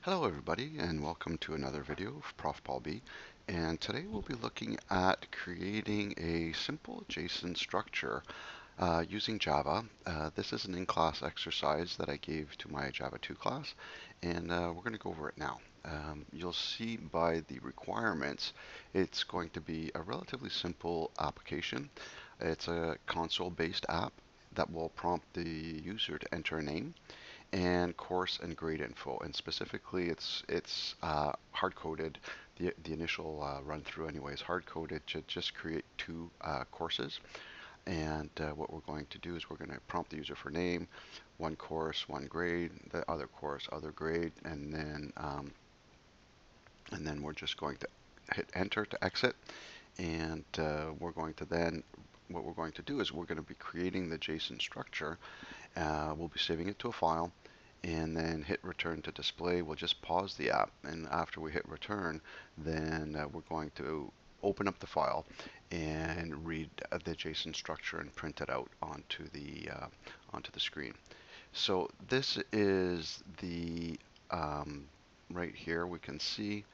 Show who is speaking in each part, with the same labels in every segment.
Speaker 1: Hello everybody and welcome to another video of ProfPaulB, and today we'll be looking at creating a simple JSON structure using Java. This is an in-class exercise that I gave to my Java 2 class, and we're going to go over it now. You'll see by the requirements it's going to be a relatively simple application. It's a console-based app that will prompt the user to enter a name and course and grade info. And specifically, it's hard coded. The initial run through anyway is hard coded to just create two courses. And what we're going to do is we're going to prompt the user for name, one course, one grade, the other course, other grade, and then we're just going to hit enter to exit. And we're going to then what we're going to do is we're going to be creating the JSON structure. We'll be saving it to a file and then hit return to display. We'll just pause the app, and after we hit return, then we're going to open up the file and read the JSON structure and print it out onto the screen. So this is the right here we can see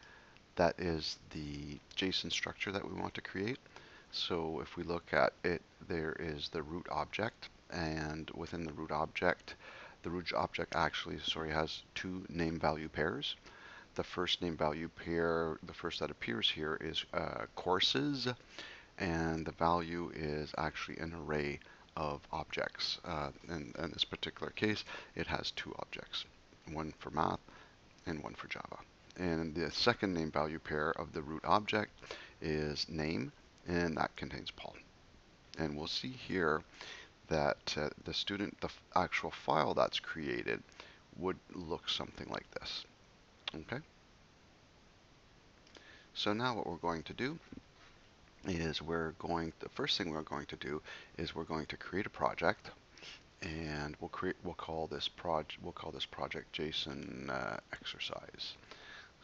Speaker 1: that is the JSON structure that we want to create. So if we look at it, there is the root object, and within the root object actually, has two name value pairs. The first name value pair, the first that appears here is courses, and the value is actually an array of objects. In this particular case, it has two objects, one for math and one for Java. And the second name value pair of the root object is name, and that contains Paul. And we'll see here that the actual file that's created would look something like this. Okay. So now what we're going to do is the first thing we're going to do is we're going to create a project, and we'll call this project JSON exercise.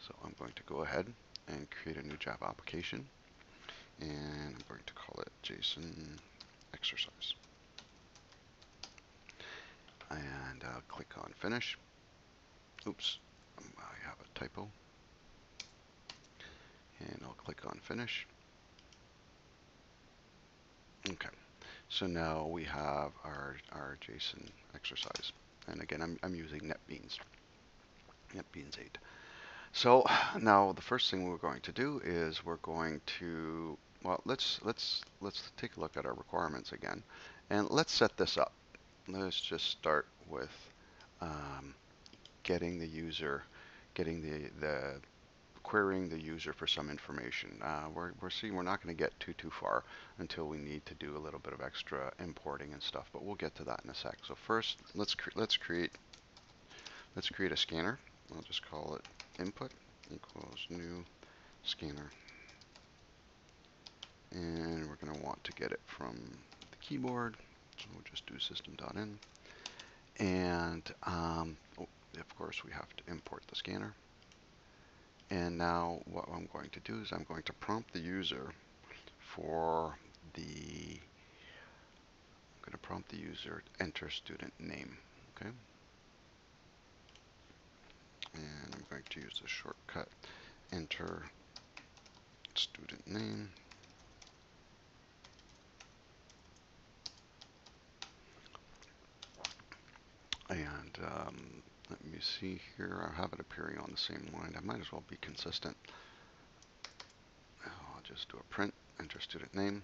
Speaker 1: So I'm going to go ahead and create a new Java application, and I'm going to call it JSON exercise. And I'll click on finish. Oops, I have a typo. And I'll click on finish. Okay, so now we have our JSON exercise. And again, I'm using NetBeans 8. So now the first thing we're going to do is we're going to, well, let's take a look at our requirements again, and let's set this up. Let's just start with getting the querying the user for some information. We're not going to get too far until we need to do a little bit of extra importing and stuff, but we'll get to that in a sec. So first, let's create a scanner. I'll just call it input equals new scanner, and we're going to want to get it from the keyboard. So we'll just do system.in, and of course we have to import the scanner. And now what I'm going to do is I'm going to prompt the user for enter student name. Okay. And I'm going to use the shortcut enter student name. And let me see here. I have it appearing on the same line. I might as well be consistent. I'll just do a print enter student name.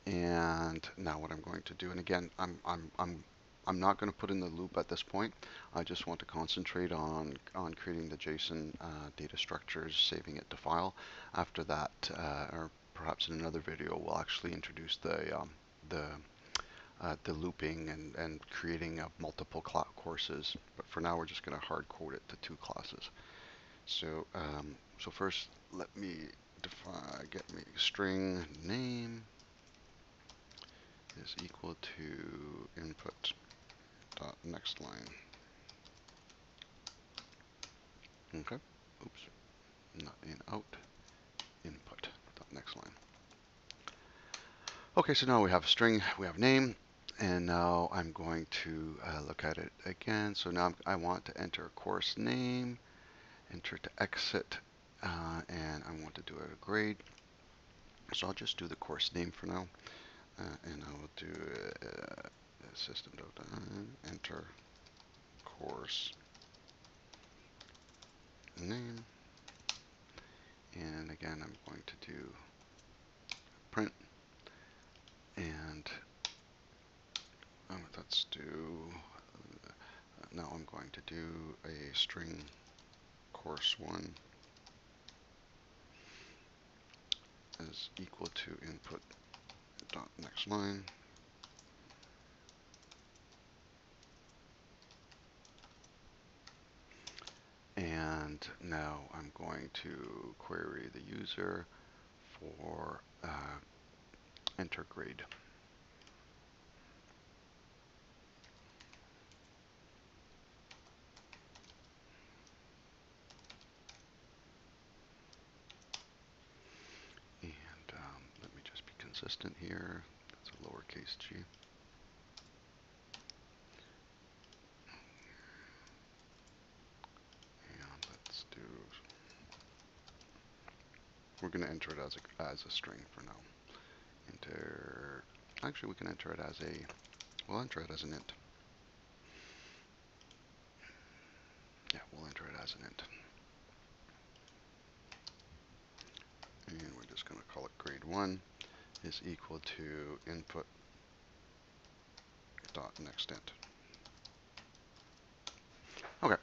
Speaker 1: And now what I'm going to do, and again, I'm not going to put in the loop at this point. I just want to concentrate on creating the JSON data structures, saving it to file. After that, or perhaps in another video, we'll actually introduce the looping and creating multiple courses. But for now, we're just going to hard code it to two classes. So so first, let me get me string name is equal to input dot next line. Okay. Oops. Not in out. Input dot next line. Okay. So now we have a string. We have name. And now I'm going to look at it again. So now I want to enter a course name, enter to exit, and I want to do a grade. So I'll just do the course name for now, and I will do system enter course name, and again I'm going to do print, and let's do now I'm going to do a string course1 is equal to input dot next line, and now I'm going to query the user for enter grade. And let me just be consistent here. That's a lowercase g. And let's do, we're going to enter it as a string for now. Enter, actually we can enter it as a, we'll enter it as an int. Yeah, we'll enter it as an int. And we're just going to call it grade1 is equal to input dot next int. Okay,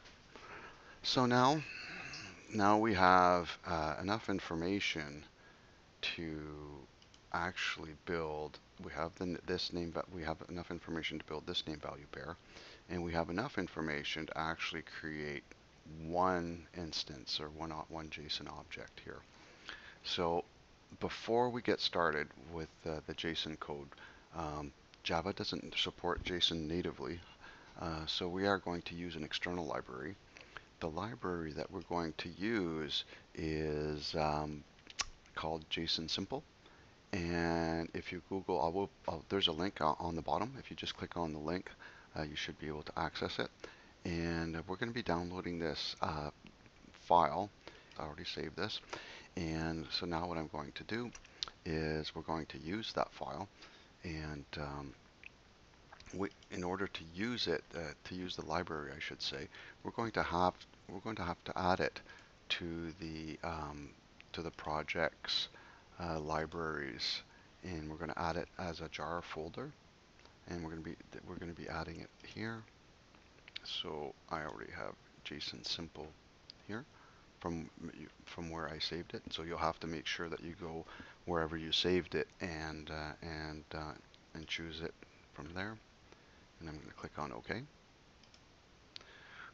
Speaker 1: so now we have enough information to actually build. We have this name, but we have enough information to build this name value pair, and we have enough information to actually create one instance or one JSON object here. So before we get started with the JSON code, Java doesn't support JSON natively, so we are going to use an external library. The library that we're going to use is called JasonSimple. And if you Google, there's a link on the bottom. If you just click on the link, you should be able to access it. And we're going to be downloading this file. I already saved this. And so now what I'm going to do is we're going to use that file. And in order to use it, to use the library, I should say, we're going to have to add it to the project's libraries, and we're going to add it as a jar folder, and we're going to be adding it here. So I already have JasonSimple here from where I saved it. So you'll have to make sure that you go wherever you saved it and choose it from there. And I'm going to click on OK.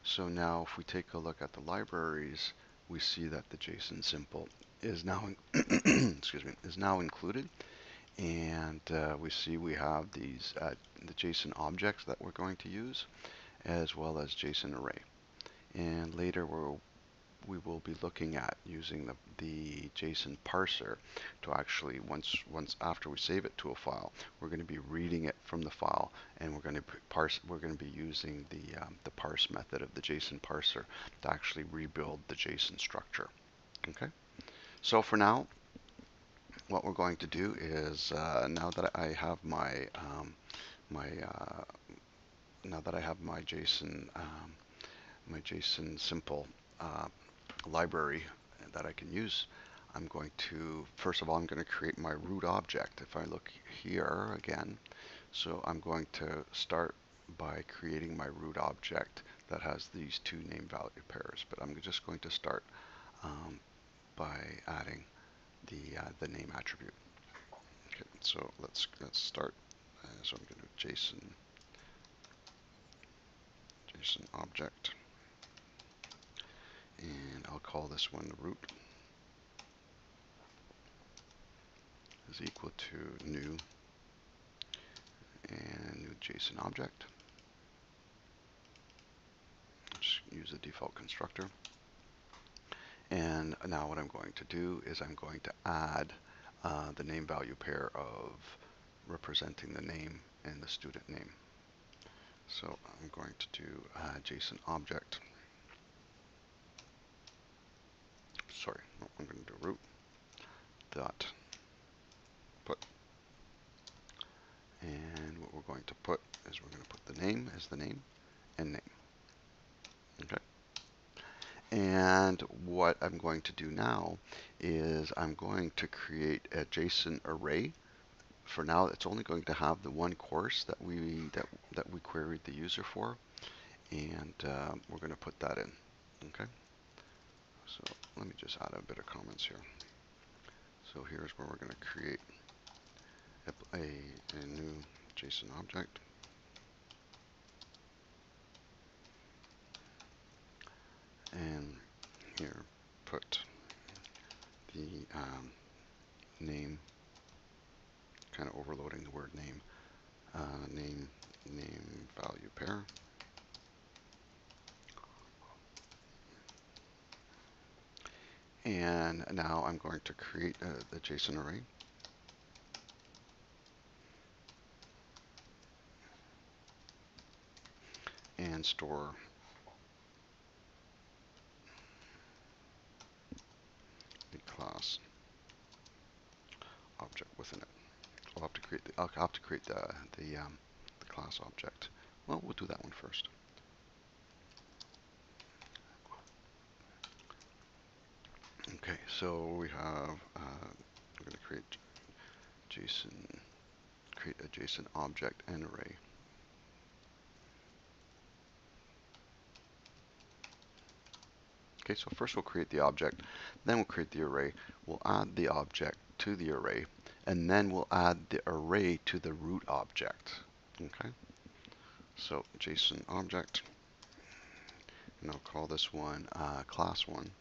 Speaker 1: So now if we take a look at the libraries, we see that the JasonSimple is now excuse me, is now included, and we see we have these the JSON objects that we're going to use, as well as JSON array. And later we will be looking at using the JSON parser to actually, once after we save it to a file, we're going to be reading it from the file, and we're going to be using the parse method of the JSON parser to actually rebuild the JSON structure. Okay. So for now, what we're going to do is now that I have my JasonSimple library that I can use, I'm going to, first of all, I'm going to create my root object. If I look here again, so I'm going to start by creating my root object that has these two name value pairs, but I'm just going to start by adding the name attribute. Okay, so let's start. So I'm going to JSON object, and I'll call this one root is equal to new and new JSON object. Just use the default constructor. And now what I'm going to do is I'm going to add the name value pair of representing the name and the student name. So I'm going to do JSON object sorry, no, I'm going to do root dot put, and what we're going to put is we're going to put the name as the name and name. Okay. And what I'm going to do now is I'm going to create a JSON array. For now, it's only going to have the one course that we queried the user for, and we're going to put that in. Okay. So let me just add a bit of comments here. So here's where we're going to create a new JSON object. And here, put the name, kind of overloading the word name, name value pair. And now I'm going to create the JSON array. And store the class object within it. I'll have to create the class object. Well, we'll do that one first. Okay, so we have we're going to create a JSON object and array. Okay, so first we'll create the object, then we'll create the array. We'll add the object to the array, and then we'll add the array to the root object. Okay, so JSON object, and I'll call this one class 1,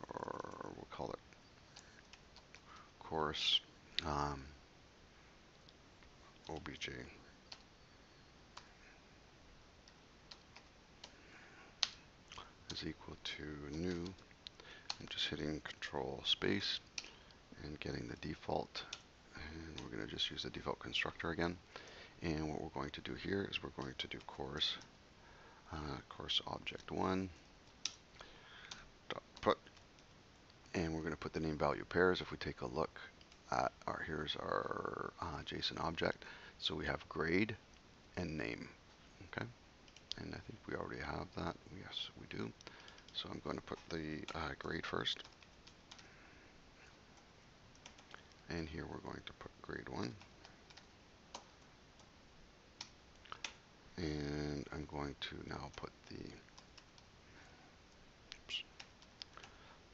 Speaker 1: or we'll call it course obj is equal to new. I'm just hitting control space and getting the default, and we're going to just use the default constructor again. And what we're going to do here is we're going to do course object 1 dot put, and we're going to put the name value pairs. If we take a look at here's our JSON object, so we have grade and name. Okay, and I think we already have that. Yes, we do. So I'm going to put the grade first, and here we're going to put grade 1. And I'm going to now put the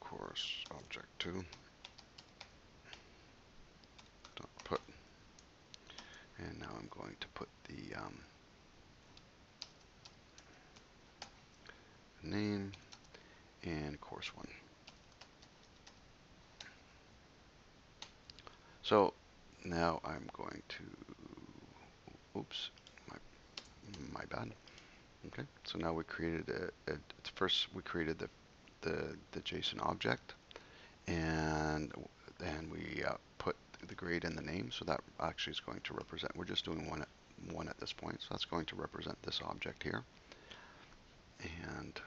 Speaker 1: course object 2 dot put, and now I'm going to put the name and course 1. So now I'm going to, oops, my bad. Okay, so now we created first we created the JSON object, and then we put the grade in the name, so that actually is going to represent, we're just doing one at this point, so that's going to represent this object here. And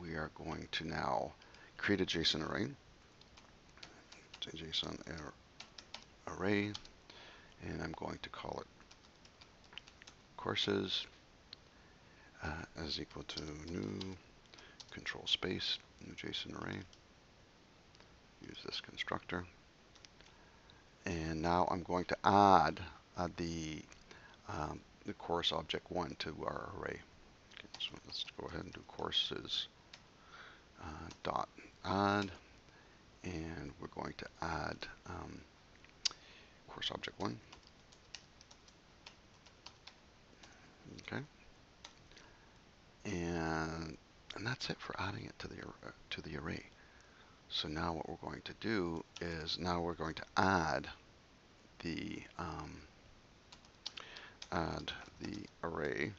Speaker 1: we are going to now create a JSON array, JSON array, and I'm going to call it courses as equal to new control space, new JSON array. Use this constructor. And now I'm going to add the course object 1 to our array. Okay, so let's go ahead and do courses dot add, and we're going to add course object 1. Okay, and that's it for adding it to the array. So now what we're going to do is now we're going to add the array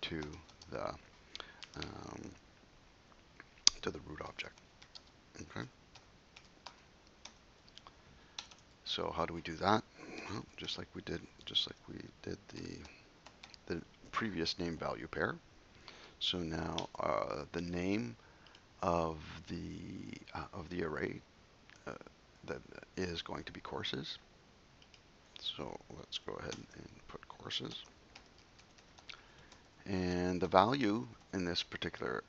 Speaker 1: to the root object. Okay. So how do we do that? Well, just like we did the previous name value pair. So now the name of the array uh, that is going to be courses. So let's go ahead and put courses. And the value in this particular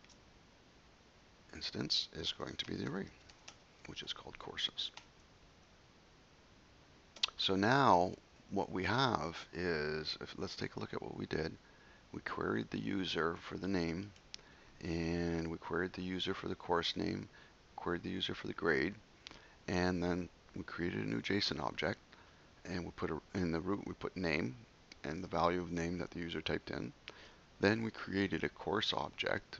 Speaker 1: instance is going to be the array, which is called courses. So now what we have is, let's take a look at what we did. We queried the user for the name, and we queried the user for the course name, queried the user for the grade, and then we created a new JSON object, and we put in the root we put name and the value of name that the user typed in. Then we created a course object,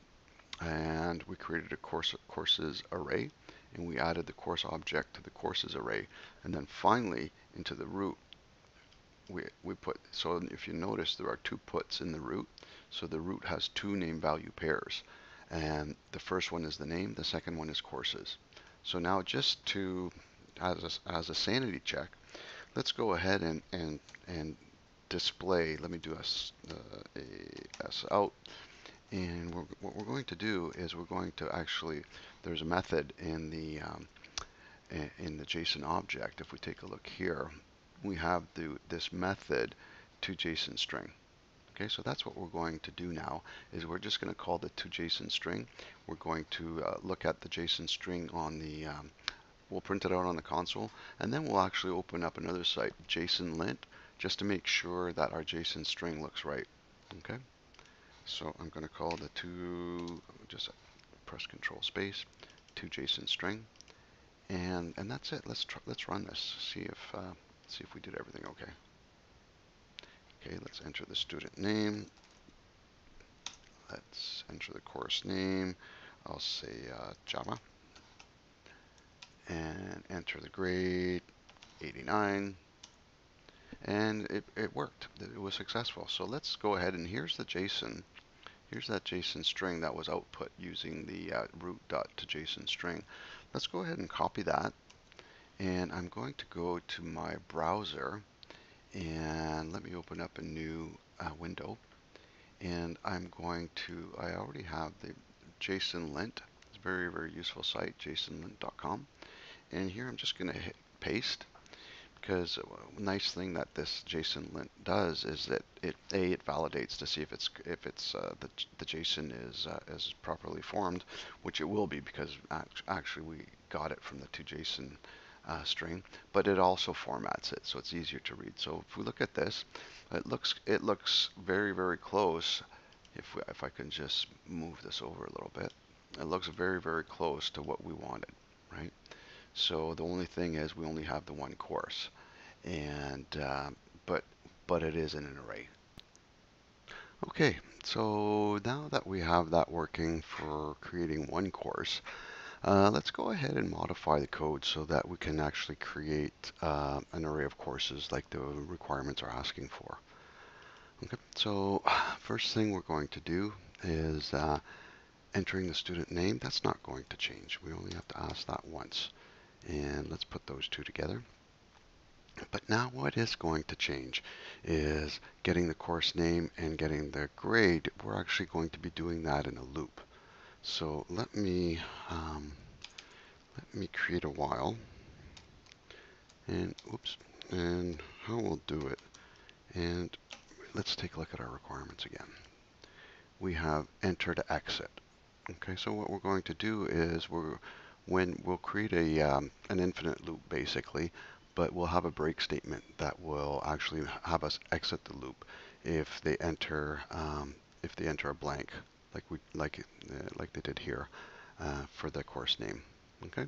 Speaker 1: and we created a courses array, and we added the course object to the courses array, and then finally into the root we put, so if you notice there are two puts in the root, so the root has two name value pairs, and the first one is the name, the second one is courses. So now just to as a sanity check, let's go ahead and display, let me do a s out, and what we're going to do is we're going to actually, there's a method in the JSON object. If we take a look here, we have this method to JSON string. Okay, so that's what we're going to do now, is we're just going to call the toJSON string. We're going to look at the JSON string on the, we'll print it out on the console, and then we'll actually open up another site, JSON-lint, just to make sure that our JSON string looks right. Okay, so I'm going to call the just press Control Space, toJSON string. And that's it. Let's run this. See if we did everything okay. Okay, let's enter the student name. Let's enter the course name. I'll say Java. And enter the grade, 89. And it worked. It was successful. So let's go ahead, and here's the JSON. Here's that JSON string that was output using the root.toJSON string. Let's go ahead and copy that. And I'm going to go to my browser, and let me open up a new window, and I'm going to, I already have the JSON-lint. It's a very, very useful site, jasonlint.com, and here I'm just going to hit paste, because a nice thing that this JSON-lint does is that it validates to see if the JSON is properly formed, which it will be, because actually we got it from the toJSON string, but it also formats it so it's easier to read. So if we look at this, it looks very, very close. If I can just move this over a little bit, it looks very, very close to what we wanted, right? So the only thing is we only have the one course, and but it is in an array. Okay, so now that we have that working for creating one course, let's go ahead and modify the code so that we can actually create an array of courses like the requirements are asking for. Okay, so first thing we're going to do is entering the student name. That's not going to change. We only have to ask that once. And let's put those two together. But now what is going to change is getting the course name and getting the grade. We're actually going to be doing that in a loop. So let me create a while, and oops, and how we'll do it, and let's take a look at our requirements again. We have enter to exit. Okay, so what we're going to do is we'll create an infinite loop basically, but we'll have a break statement that will actually have us exit the loop if they enter a blank, like they did here for the course name. Okay,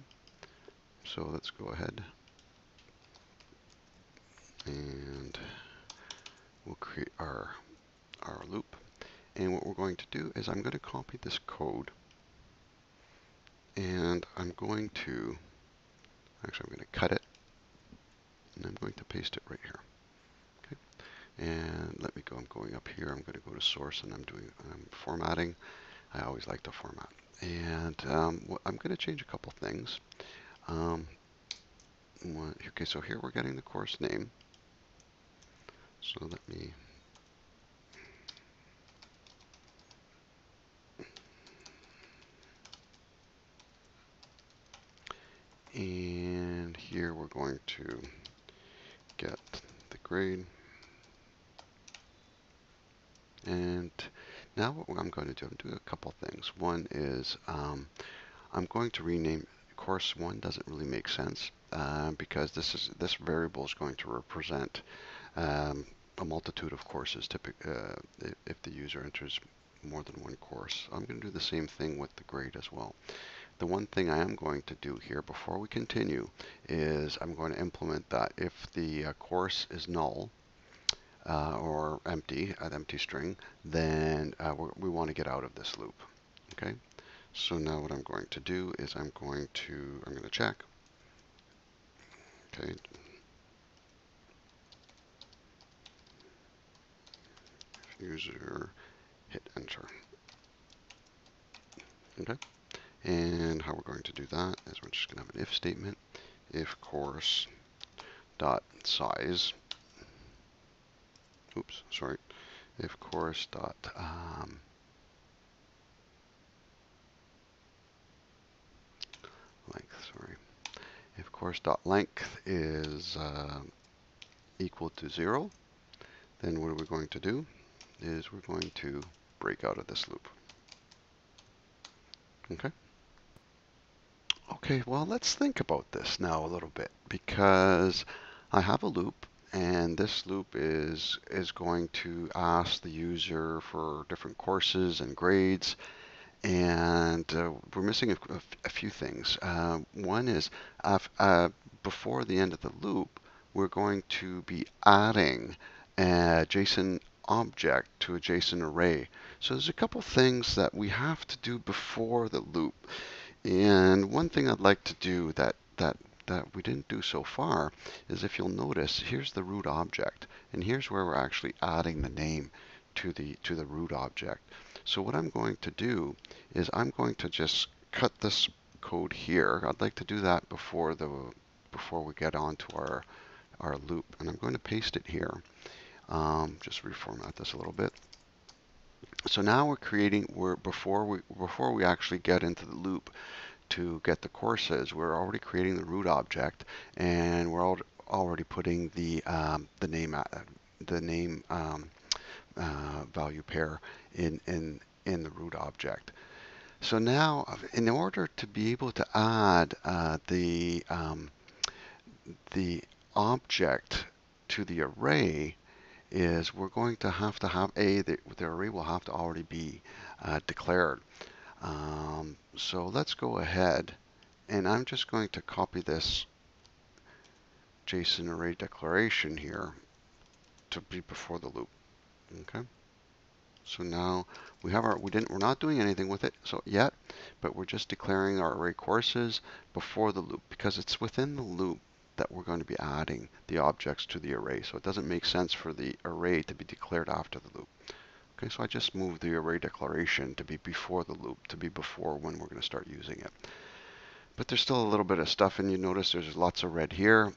Speaker 1: so let's go ahead and we'll create our loop. And what we're going to do is I'm going to copy this code, and I'm going to cut it, and I'm going to paste it right here. Okay, and let me go. I'm going up here. I'm going to go to source, and I'm formatting. I always like to format. And I'm going to change a couple things. Okay, so here we're getting the course name. So let me And here we're going to get the grade. And now what I'm going to do, I'm doing a couple things. One is I'm going to rename course 1. Doesn't really make sense because this variable is going to represent a multitude of courses if the user enters more than one course. I'm going to do the same thing with the grade as well. The one thing I am going to do here before we continue is I'm going to implement that if the course is null or empty, an empty string, then we want to get out of this loop. Okay. So now what I'm going to do is I'm going to check. Okay. User, hit enter. Okay. And how we're going to do that is we're just going to have an if statement. If course dot size. Oops, sorry. If course dot length. Sorry. If course dot length is equal to 0, then what are we going to do is we're going to break out of this loop. Okay. Okay, well, let's think about this now a little bit because I have a loop, and this loop is going to ask the user for different courses and grades, and we're missing a few things. One is before the end of the loop, we're going to be adding a JSON object to a JSON array. So there's a couple things that we have to do before the loop. And one thing I'd like to do that we didn't do so far is, if you'll notice, here's the root object, and here's where we're actually adding the name to the root object. So what I'm going to do is I'm going to just cut this code here. I'd like to do that before we get onto our loop, and I'm going to paste it here. Just reformat this a little bit. So now before we actually get into the loop to get the courses, we're already creating the root object, and we're already putting the name value pair in the root object. So now, in order to be able to add the object to the array, is we're going to have the array will have to already be declared. So let's go ahead, and I'm just going to copy this JSON array declaration here to be before the loop. Okay. So now we're not doing anything with it yet, but we're just declaring our array courses before the loop because it's within the loop that we're going to be adding the objects to the array. So it doesn't make sense for the array to be declared after the loop. Okay, so I just moved the array declaration to be before the loop, to be before when we're going to start using it. But there's still a little bit of stuff, and you notice there's lots of red here.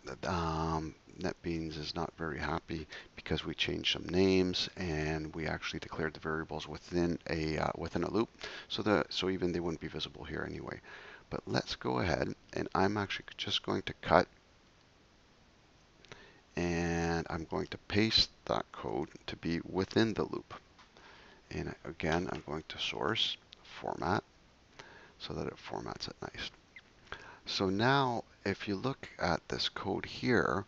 Speaker 1: NetBeans is not very happy because we changed some names and we actually declared the variables within a loop, so even they wouldn't be visible here anyway. But let's go ahead, and I'm actually just going to cut, and I'm going to paste that code to be within the loop. And again, I'm going to source format so that it formats it nice. So now, if you look at this code here,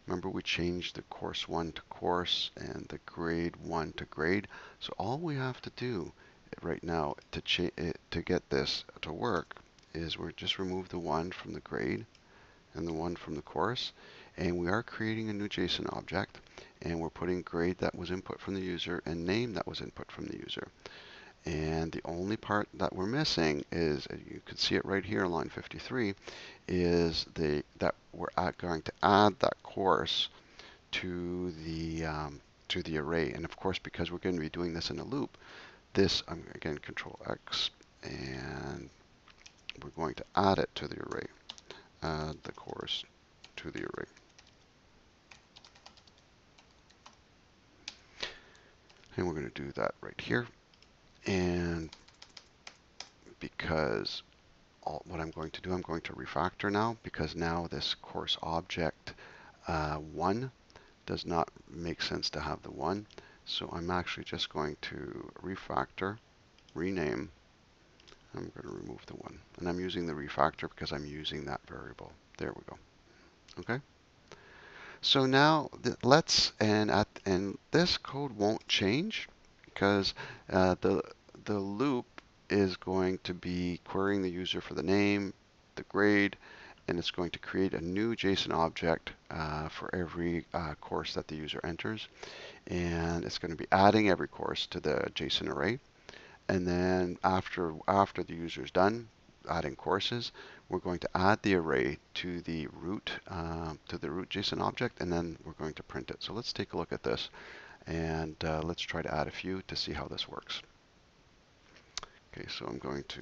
Speaker 1: remember we changed the course 1 to course and the grade 1 to grade. So all we have to do right now to get this to work is we just remove the 1 from the grade and the 1 from the course, and we are creating a new JSON object, and we're putting grade that was input from the user and name that was input from the user. And the only part that we're missing is, you can see it right here, line 53, is that we're going to add that course to the array. And of course, because we're going to be doing this in a loop, I'm again Control X, and we're going to add it to the array. Add the course to the array. And we're going to do that right here. And because what I'm going to do, I'm going to refactor now, because now this course object 1 does not make sense to have the 1. So I'm actually just going to refactor, rename. I'm going to remove the 1. And I'm using the refactor because I'm using that variable. There we go. Okay. So now and this code won't change because the loop is going to be querying the user for the name, the grade, and it's going to create a new JSON object for every course that the user enters. And it's going to be adding every course to the JSON array. And then after the user's done adding courses, we're going to add the array to the root JSON object, and then we're going to print it. So let's take a look at this, and let's try to add a few to see how this works. Okay, so I'm going to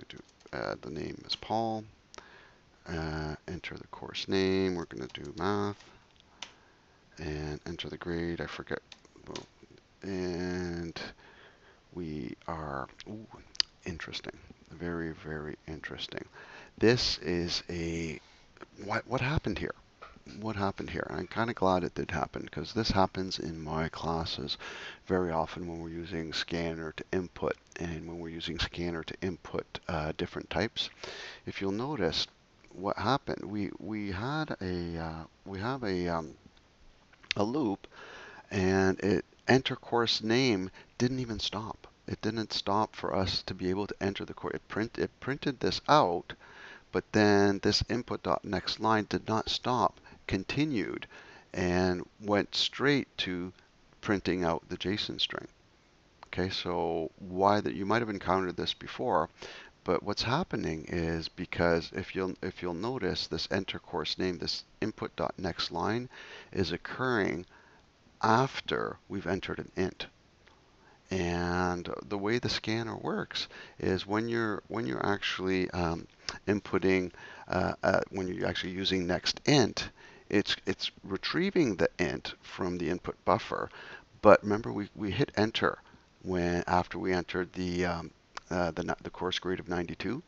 Speaker 1: add the name as Paul, enter the course name. We're going to do math, and enter the grade. I forget. Well, and we are interesting, very, very interesting. This is what happened here? What happened here? I'm kind of glad it did happen, because this happens in my classes very often when we're using scanner to input, and when we're using scanner to input different types. If you'll notice, what happened? We had we have a loop, and enter course name didn't even stop. It didn't stop for us to be able to enter the course. It printed this out, but then this input.next line did not stop, continued, and went straight to printing out the JSON string. Okay, so why that you might have encountered this before, but what's happening is because if you'll notice, this enter course name, this input.next line, is occurring after we've entered an int. And the way the scanner works is when you're actually inputting, when you're actually using next int, it's retrieving the int from the input buffer. But remember, we hit enter after we entered the course grade of 92,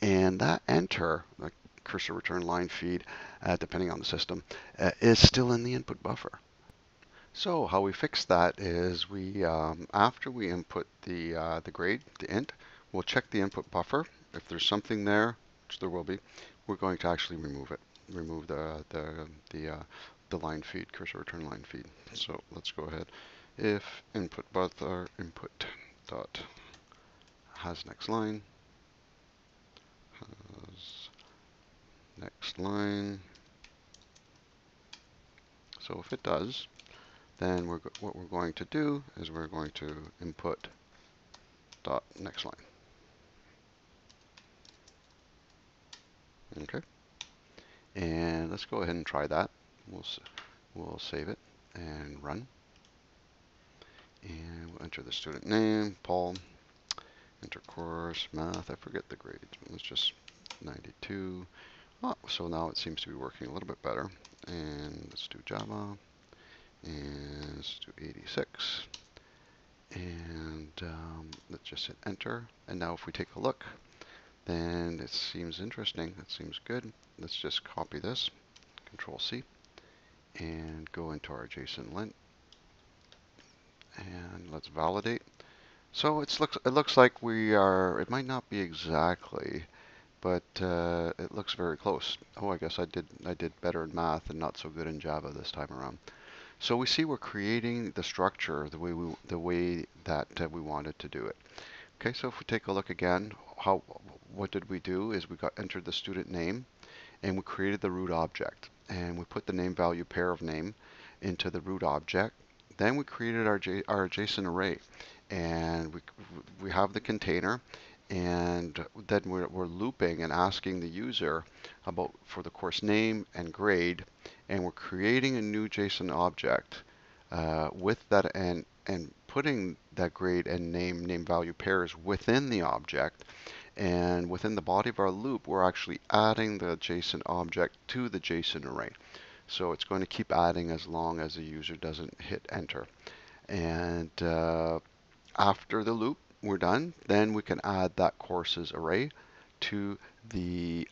Speaker 1: and that enter, the cursor return line feed, depending on the system, is still in the input buffer. So how we fix that is after we input the grade, the int, we'll check the input buffer. If there's something there, which there will be, we're going to actually remove it. Remove the line feed, cursor return line feed. So let's go ahead. If input buffer input dot has next line, has next line. So if it does, then what we're going to do is we're going to input dot next line. Okay, and let's go ahead and try that. We'll save it and run, and we'll enter the student name, Paul. Enter course math. I forget the grade. Let's just 92. Oh, so now it seems to be working a little bit better. And let's do Java. And let's do 86. And let's just hit enter. And now if we take a look, then it seems interesting. It seems good. Let's just copy this, Control C, and go into our JSON lint. And let's validate. So it looks like we are. It might not be exactly, but it looks very close. Oh, I guess I did better in math and not so good in Java this time around. So we see we're creating the structure the way that we wanted to do it. Okay, so if we take a look again, what did we do is we entered the student name, and we created the root object, and we put the name value pair of name into the root object. Then we created our JSON array, and we have the container, and then we're looping and asking the user for the course name and grade, and we're creating a new JSON object with that, and putting that grade and name value pairs within the object. And within the body of our loop, we're actually adding the JSON object to the JSON array. So it's going to keep adding as long as the user doesn't hit enter. And after the loop, we're done. Then we can add that courses array to the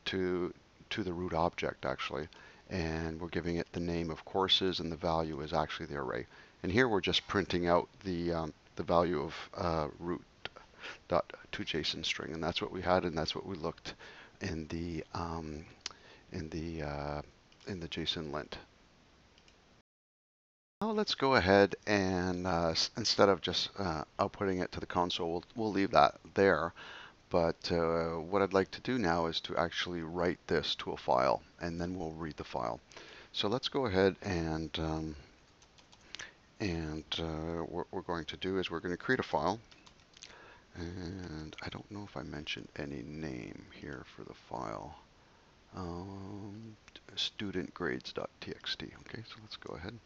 Speaker 1: to the root object actually, and we're giving it the name of courses, and the value is actually the array. And here we're just printing out the value of root dot to JSON string, and that's what we had, and that's what we looked in the in the uh, in the JSON lint. Now let's go ahead and instead of just outputting it to the console, we'll leave that there. But what I'd like to do now is to actually write this to a file, and then we'll read the file. So let's go ahead and what we're going to do is we're going to create a file. And I don't know if I mentioned any name here for the file. Studentgrades.txt. Okay, so let's go ahead.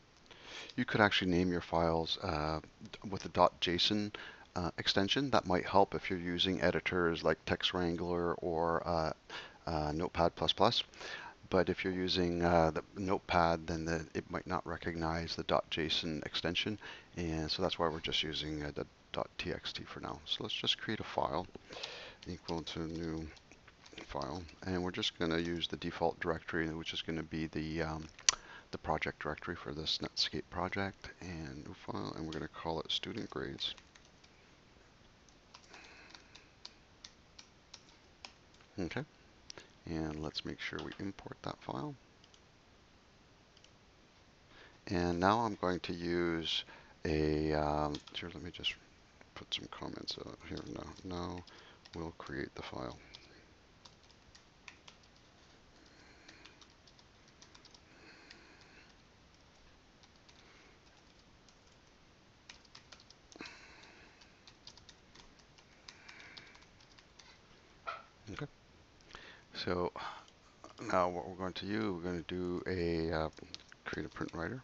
Speaker 1: You could actually name your files with a .json extension. That might help if you're using editors like Text Wrangler or Notepad++. But if you're using the Notepad, then it might not recognize the .json extension, and so that's why we're just using the .txt for now. So let's just create a file equal to new file, and we're just going to use the default directory, which is going to be the project directory for this Netscape project, and new file, and we're going to call it student grades. Okay, and let's make sure we import that file. And now I'm going to use a, here, let me just put some comments out here. Now we'll create the file. Okay, so now what we're going to do, we're going to do a create a print writer.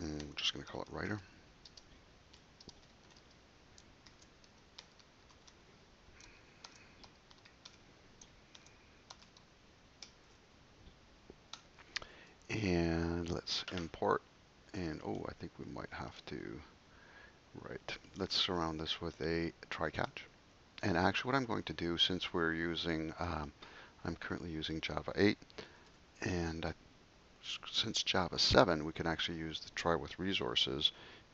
Speaker 1: And we're just going to call it writer. And let's import. And oh, I think we might have to, right, let's surround this with a try catch. And actually what I'm going to do, since we're using, I'm currently using Java 8, and since Java 7, we can actually use the try with resources.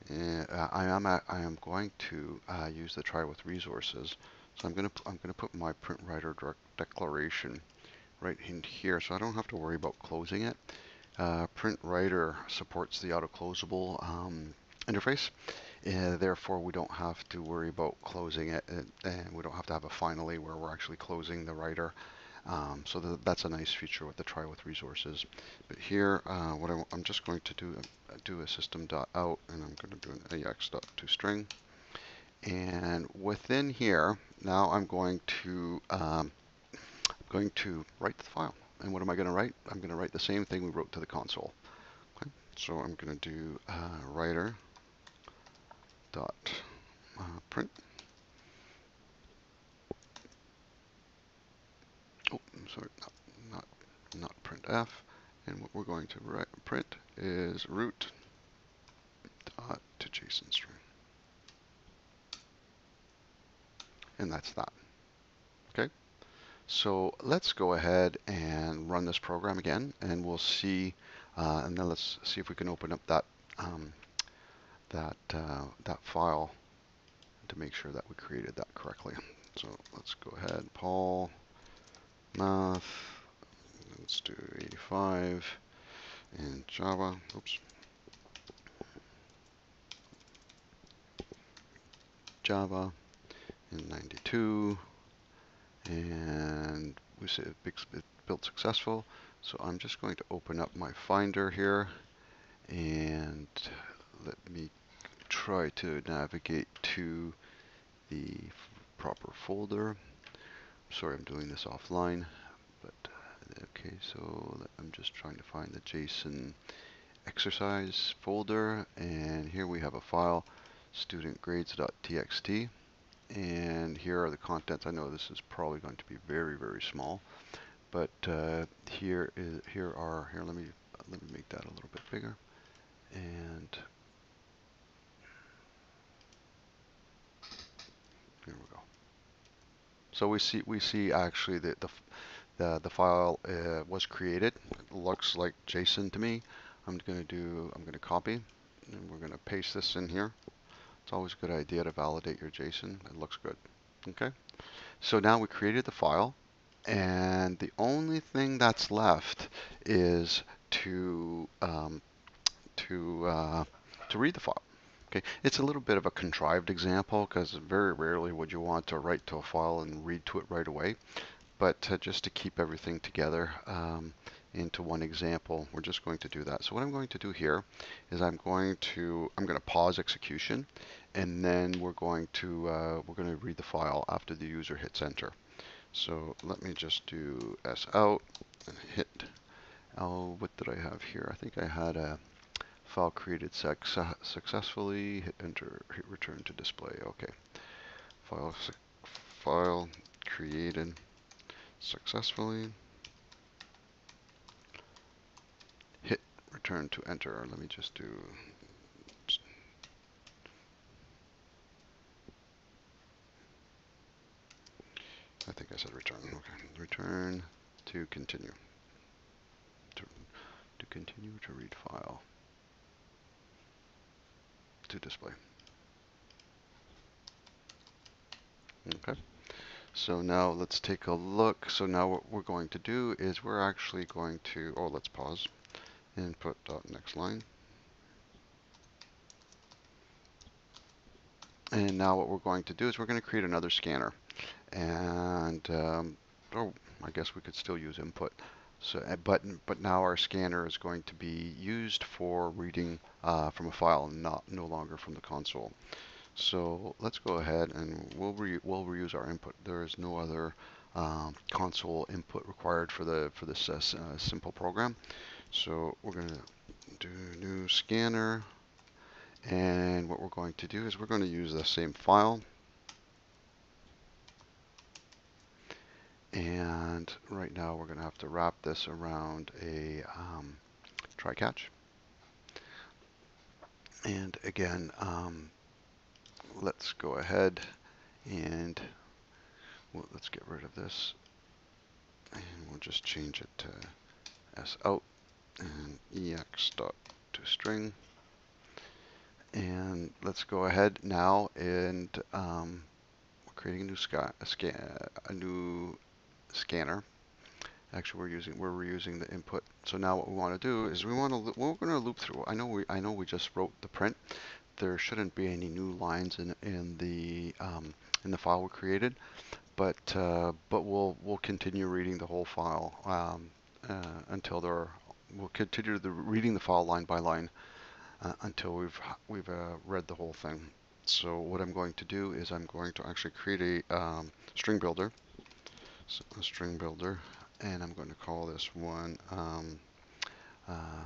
Speaker 1: And I am going to use the try with resources. So I'm going to put my print writer declaration right in here, so I don't have to worry about closing it. Print writer supports the auto-closable interface. Therefore, we don't have to worry about closing it, and we don't have to have a finally where we're actually closing the writer. So that's a nice feature with the try with resources. But here, I'm just going to do a system.out, and I'm going to do an ax.toString. And within here, now I'm going to write the file. And what am I going to write? I'm going to write the same thing we wrote to the console. Okay, so I'm going to do writer dot print. Oh, I'm sorry, not printf. And what we're going to print is root dot to JSON string. And that's that. Okay. So let's go ahead and run this program again, and we'll see. And then let's see if we can open up that that file to make sure that we created that correctly. So let's go ahead, Paul math. Let's do 85 and Java. Oops. Java in 92, and we say it built successful. So I'm just going to open up my Finder here, and let me try to navigate to the proper folder. Sorry, I'm doing this offline, but okay, so I'm just trying to find the JSON exercise folder, and here we have a file, studentgrades.txt, and here are the contents. I know this is probably going to be very, very small, but here let me make that a little bit bigger, and So we see actually that the file was created. It looks like JSON to me. I'm going to copy, and we're going to paste this in here. It's always a good idea to validate your JSON. It looks good. Okay. So now we created the file, and the only thing that's left is to to read the file. Okay, it's a little bit of a contrived example because very rarely would you want to write to a file and read to it right away. But just to keep everything together into one example, we're just going to do that. So what I'm going to do here is I'm going to pause execution, and then we're going to read the file after the user hits enter. So let me just do s out and hit. Oh, what did I have here? I think I had a file created successfully. Hit enter. Hit return to display. Okay. File created successfully. Hit return to enter. Let me just do. I think I said return. Okay. Return to continue. To continue to read file. To display. Okay. So now let's take a look. So now what we're going to do is we're actually going to, oh, let's pause. Input dot next line. And now what we're going to do is we're going to create another scanner. And, oh, I guess we could still use input. So, but now our scanner is going to be used for reading from a file, no longer from the console. So let's go ahead and we'll reuse our input. There is no other console input required for this simple program. So we're going to do new scanner, and what we're going to do is we're going to use the same file. And right now we're going to have to wrap this around a try catch. And again, let's go ahead and let's get rid of this, and we'll just change it to s out and ex dot to string. And let's go ahead now and we're creating a new scanner. Actually, we're reusing the input. So now what we want to do is we're going to loop through. I know we just wrote the print. There shouldn't be any new lines in the file we created, but we'll continue reading the whole file until we'll continue reading the file line by line until we've read the whole thing. So what I'm going to do is I'm going to actually create a string builder. So a string builder, and I'm going to call this one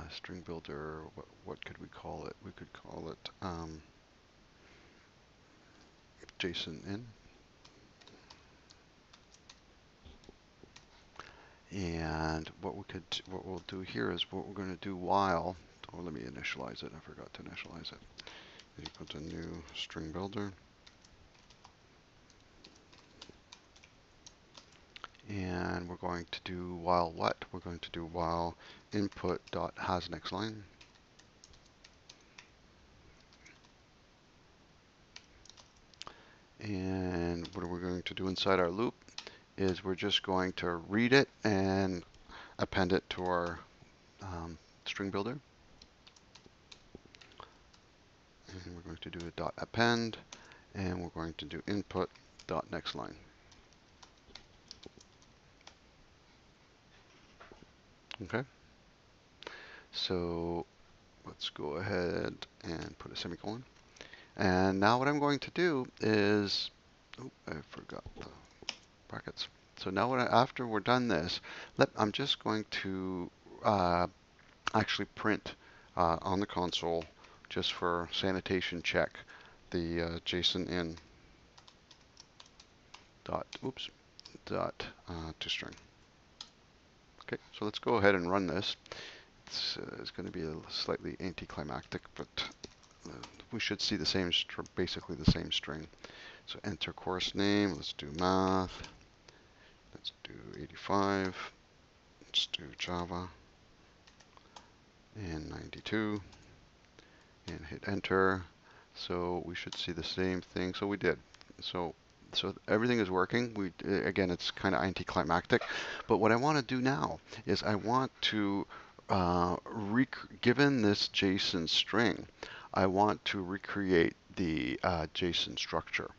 Speaker 1: string builder. What could we call it? We could call it JSON-in. And what we'll do here is what we're going to do while. Oh, let me initialize it. I forgot to initialize it. Equal to new string builder. And we're going to do while what? We're going to do while input dot has next line. And what we're going to do inside our loop is we're just going to read it and append it to our string builder. And we're going to do a dot append, and we're going to do input dot next line. Okay. So let's go ahead and put a semicolon. And now what I'm going to do is, oh, I forgot the brackets. So now after we're done this, I'm just going to actually print on the console, just for sanitation check, the JSON-in dot to string. Okay, so let's go ahead and run this. It's going to be slightly anticlimactic, but we should see the same, basically the same string. So enter course name. Let's do math. Let's do 85. Let's do Java and 92 and hit enter. So we should see the same thing. So we did. So everything is working. Again, it's kind of anticlimactic, but what I want to do now is I want to given this JSON string, I want to recreate the JSON structure.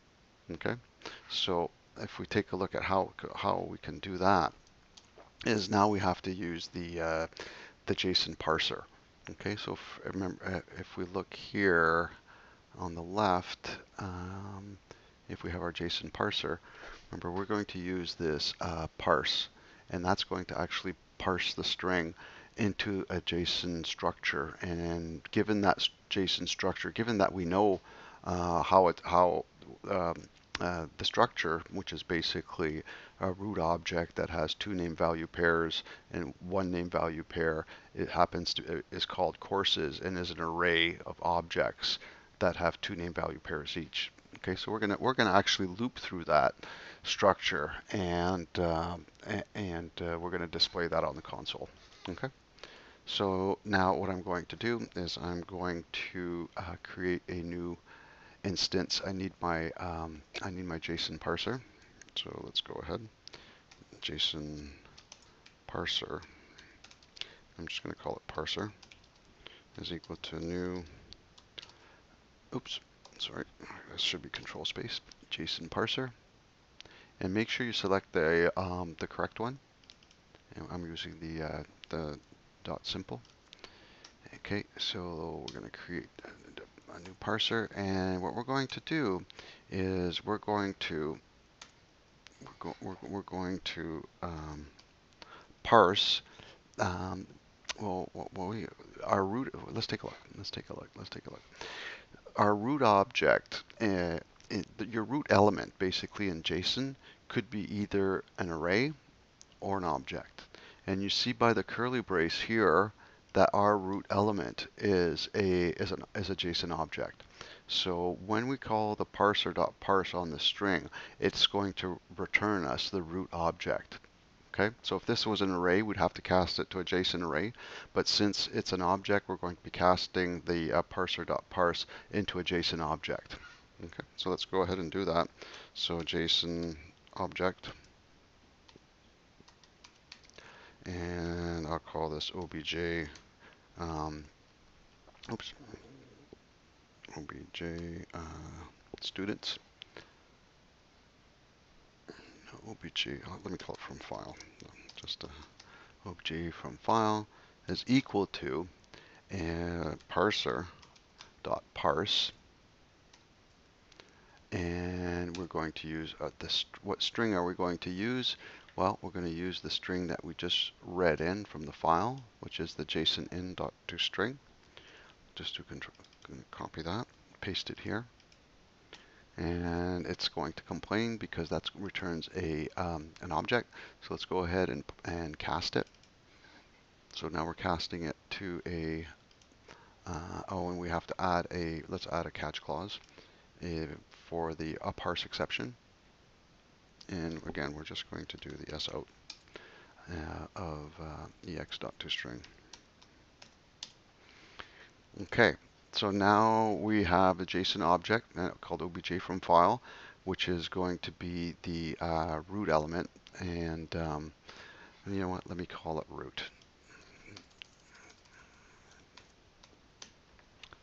Speaker 1: Okay, so if we take a look at how we can do that, is now we have to use the JSON parser. Okay, so remember, if we look here on the left, if we have our JSON parser, remember we're going to use this parse, and that's going to actually parse the string into a JSON structure. And given that JSON structure, given that we know the structure, which is basically a root object that has two name value pairs and one name value pair, it happens to is called courses and is an array of objects that have two name value pairs each. Okay, so we're gonna actually loop through that structure, and we're gonna display that on the console. Okay. So now what I'm going to do is I'm going to create a new instance. I need my JSON parser. So let's go ahead. JSON parser. I'm just going to call it parser is equal to new. Oops, sorry. This should be control space. JSON parser, and make sure you select the correct one. And I'm using the .simple. Okay, so we're going to create a new parser, and what we're going to do is we're going to parse. Our root. Let's take a look. Let's take a look. Let's take a look. Our root object, your root element, basically in JSON, could be either an array or an object. And you see by the curly brace here that our root element is a JSON object. So when we call the parser.parse on the string, it's going to return us the root object. Okay, so if this was an array, we'd have to cast it to a JSON array. But since it's an object, we're going to be casting the parser.parse into a JSON object. Okay, so let's go ahead and do that. So JSON object, and I'll call this obj. Obj students. Obj. Let me call it from file. Just obj from file is equal to parser dot parse, and we're going to use what string are we going to use? Well, we're going to use the string that we just read in from the file, which is the JSON in.toString. Just to copy that, paste it here, and it's going to complain because that returns an object. So let's go ahead and cast it. So now we're casting it to a and we have to add let's add a catch clause for the parse exception. And again, we're just going to do the sout of ex.toString. Okay, so now we have a JSON object called obj from file, which is going to be the root element. And you know what? Let me call it root.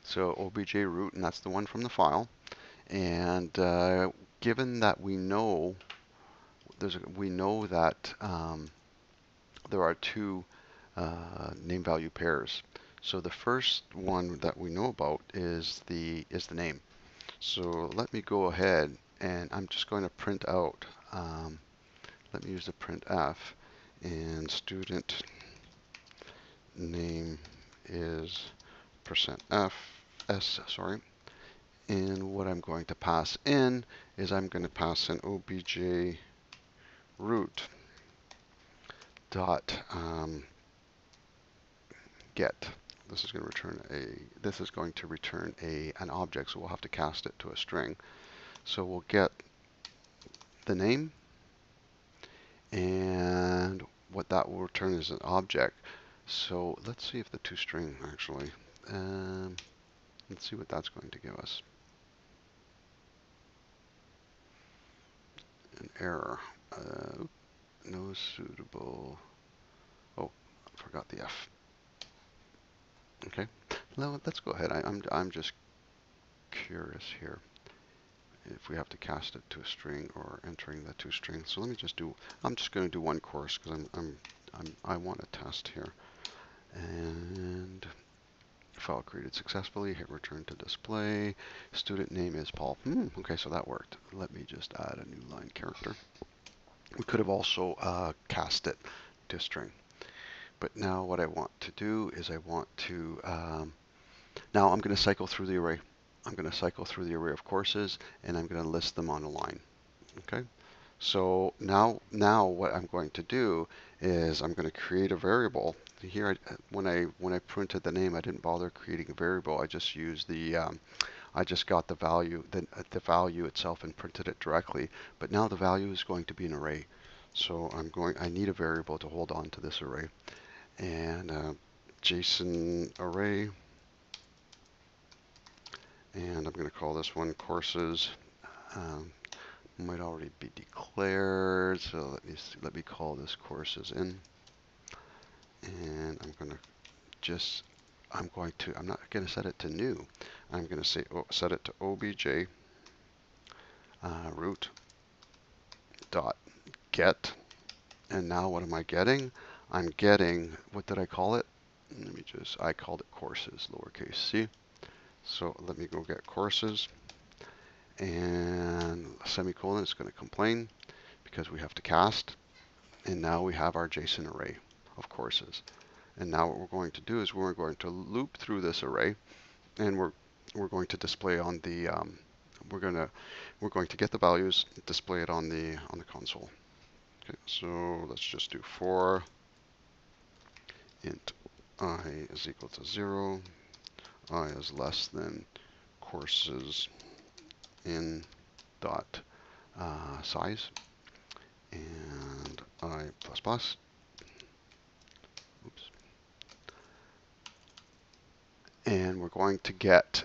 Speaker 1: So obj root, and that's the one from the file. And given that we know that there are two name value pairs. So the first one that we know about is the name. So let me go ahead, and I'm just going to print out. Let me use the printf, and student name is %f s. Sorry. And what I'm going to pass in is I'm going to pass in obj root dot get. This is going to return an object, so we'll have to cast it to a string. So we'll get the name, and what that will return is an object. So let's see if the toString actually, let's see what that's going to give us. An error. No suitable. Oh, I forgot the F. Okay. Now let's go ahead. I'm just curious here if we have to cast it to a string or entering the toString. So let me just do. I'm just going to do one course because I want a test here. And file created successfully. Hit return to display. Student name is Paul. Okay, so that worked. Let me just add a new line character. We could have also cast it to string. But now what I want to do is I want to, now I'm going to cycle through the array. I'm going to cycle through the array of courses, and I'm going to list them on a line. Okay. So now what I'm going to do is I'm going to create a variable. Here, when I printed the name, I didn't bother creating a variable. I just used I just got the value itself and printed it directly. But now the value is going to be an array. So I need a variable to hold on to this array. And JSON array, and I'm going to call this one courses. Might already be declared, so let me call this courses in, and I'm not going to set it to new. I'm going to say set it to obj root dot get, and now what am I getting? I'm getting, what did I call it? I called it courses, lowercase c. So let me go get courses, and semicolon is going to complain because we have to cast, and now we have our JSON array of courses. And now what we're going to do is we're going to loop through this array, and we're going to display on the we're going to get the values, display it on the console. Okay, so let's just do for int I is equal to 0, I is less than courses in dot size, and I plus plus. Oops. And we're going to get,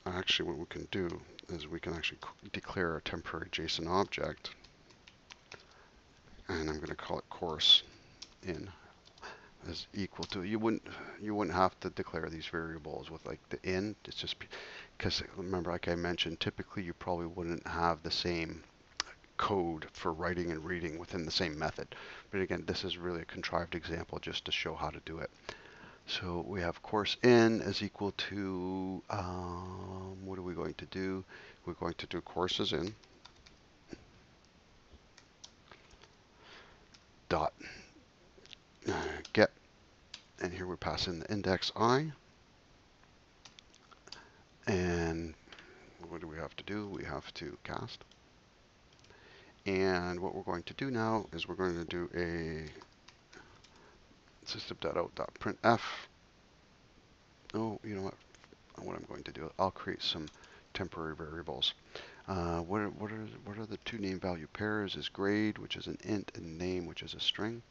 Speaker 1: actually what we can do is we can actually declare a temporary JSON object, and I'm going to call it course in is equal to, you wouldn't have to declare these variables with like the in. It's just because, remember, like I mentioned, typically you probably wouldn't have the same code for writing and reading within the same method. But again, this is really a contrived example just to show how to do it. So we have course in is equal to, what are we going to do? We're going to do courses in dot get, and here we pass in the index I, and what do we have to do? We have to cast. And what we're going to do now is we're going to do a system.out.printf. Oh, you know what I'm going to do? I'll create some temporary variables. What are the two name value pairs? Is grade, which is an int, and name, which is a string.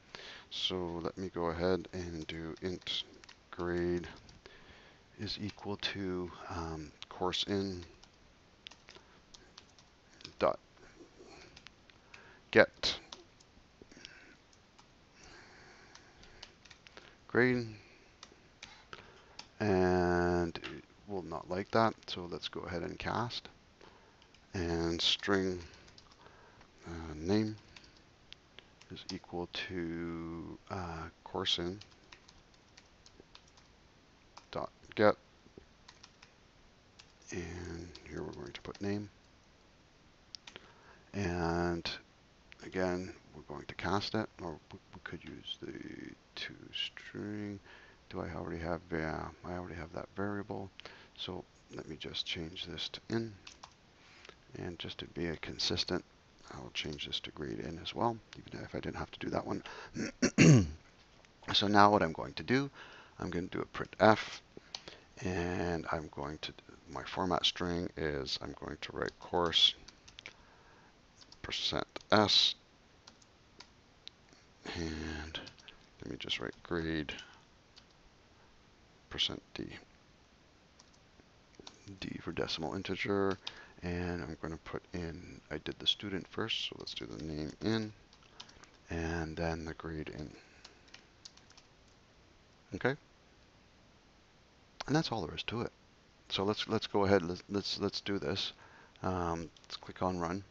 Speaker 1: So let me go ahead and do int grade is equal to course in dot get grade, and it will not like that, so let's go ahead and cast, and string name is equal to course in dot get, and here we're going to put name, and again we're going to cast it, or we could use the toString. Do I already have? Yeah, I already have that variable. So let me just change this to in, and just to be a consistent, I'll change this to grade in as well, even if I didn't have to do that one. So now what I'm going to do, I'm going to do a printf, and I'm going to, my format string is, I'm going to write course %s, and let me just write grade %d. D for decimal integer, and I'm going to put in, I did the student first, so let's do the name in, and then the grade in. Okay, and that's all there is to it. So let's go ahead. Let's do this. Let's click on run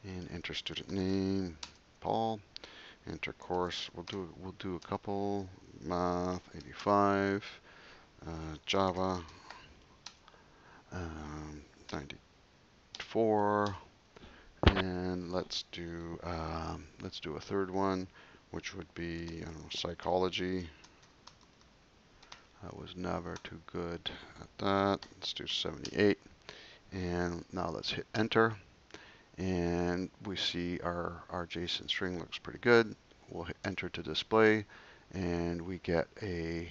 Speaker 1: and enter student name, Paul. Enter course. We'll do a couple. Math 85, Java 94, and let's do a third one, which would be, I don't know, psychology. I was never too good at that. Let's do 78. And now let's hit enter. And we see our JSON string looks pretty good. We'll hit enter to display. And we get a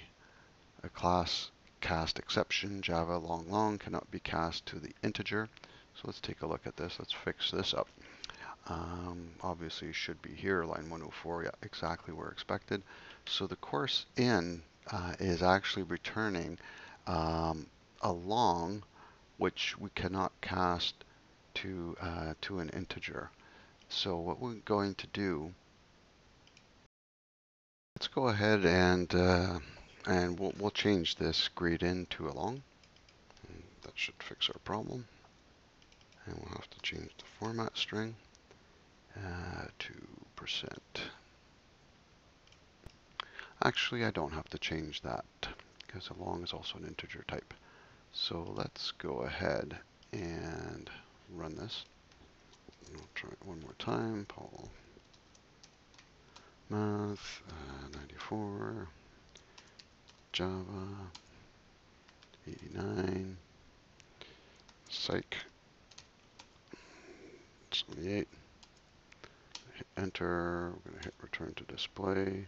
Speaker 1: class cast exception. Java long cannot be cast to the integer. So let's take a look at this. Let's fix this up. Obviously it should be here, line 104, yeah, exactly where expected. So the course in is actually returning a long, which we cannot cast to an integer. So what we're going to do, let's go ahead and we'll change this grade in to a long. And that should fix our problem. And we'll have to change the format string to %. Actually, I don't have to change that because a long is also an integer type. So let's go ahead and run this. We'll try it one more time. Paul Math 94, Java 89, Psych 78. Hit enter. We're going to hit return to display.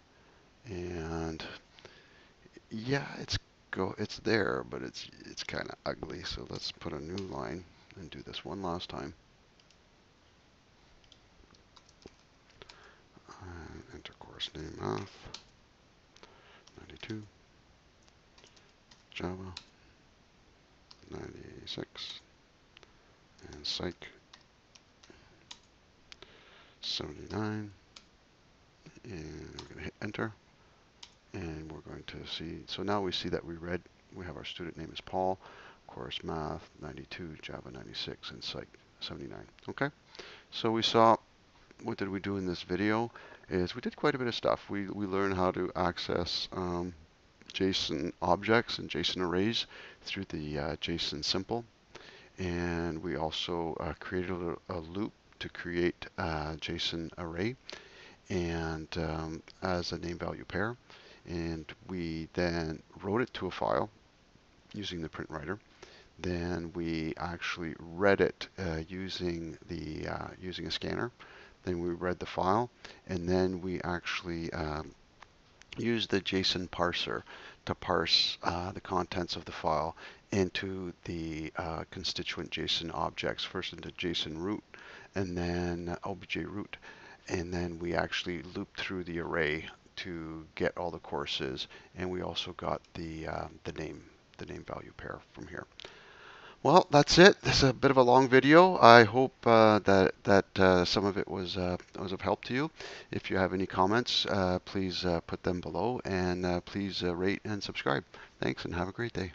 Speaker 1: And yeah, it's there, but it's kind of ugly. So let's put a new line and do this one last time. Enter course name math 92, Java 96, and Psych 79. And we're going to hit enter. And we're going to see, so now we see that we have our student name is Paul, course math 92, Java 96, and Psych 79. Okay, so we saw, what did we do in this video is we did quite a bit of stuff. We learned how to access JSON objects and JSON arrays through the JasonSimple. And we also created a loop to create a JSON array and as a name value pair. And we then wrote it to a file using the print writer. Then we actually read it using a scanner. Then we read the file, and then we actually used the JSON parser to parse the contents of the file into the constituent JSON objects, first into JSON root and then obj root. And then we actually looped through the array to get all the courses, and we also got the name value pair from here. Well, that's it. This is a bit of a long video. I hope that some of it was of help to you. If you have any comments, please put them below, and please rate and subscribe. Thanks, and have a great day.